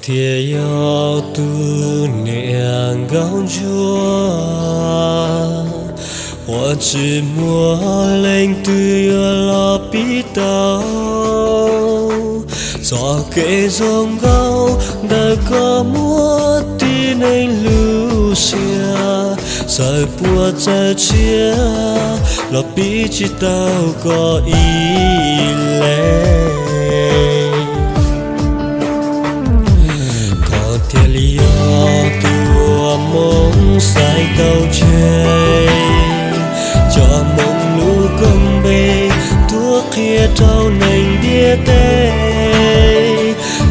Thiên yêu tu niệm gạo chúa, hoa chỉ mùa lên tươi lo bí tao, cho kẻ dòng gạo đã có múa tin anh lưu xia, sai bùa cha chia lo bí chỉ tao có ý lệ. Thiên liêu tua mong sai tàu chơi cho mong lũ công bê thuốc kia trâu nành đĩa tê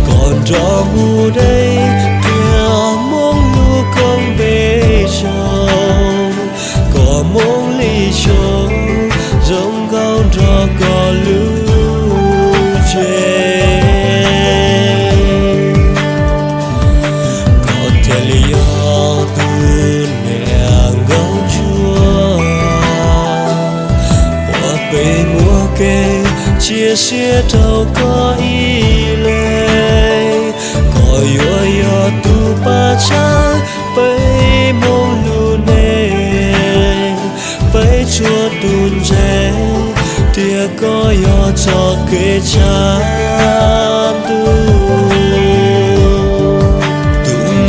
còn cho mù đây kia mong lũ công bê trâu có mong ly trâu giống gạo cho có lũ chơi. Chia sẻ đâu có ý lệ có yo tu ba cha bay mong lu nè bay chua tuôn rẽ tia có yo cho kê cha tu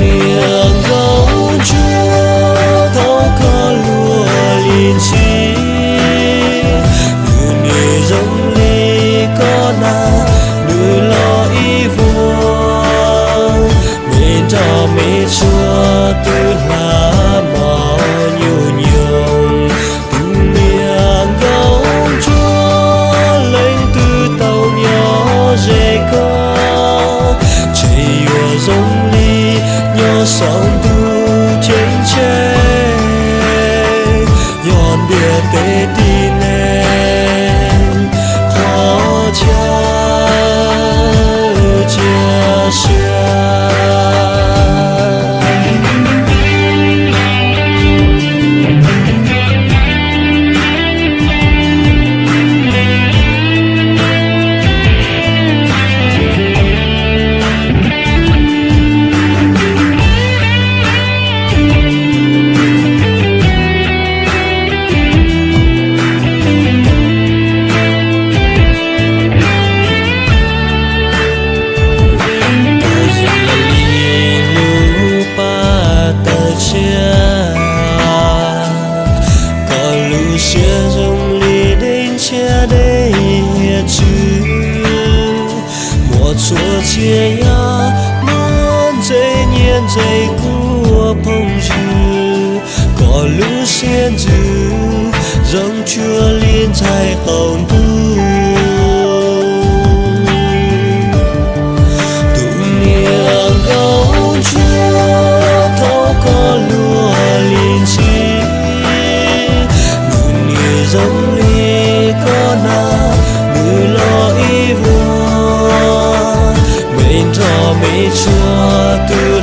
nia gấu chúa đâu có lúa liền chi chúa tôi là mò nhiều từng miệng gấu chúa lên từ tàu nhỏ dễ có chạy vừa giống ly nhỏ sóng tu trên chế giòn địa tê tin em khó cha chia sẻ. Chúa chia ya muốn dây nhiên dây của phong trừ có lũ xiên dư giống Chúa liên trái không tu tụng niệm gấu Chúa thấu có lúa liên chi nụ nia giống ly có na người lo ý vô cho mấy chúa từ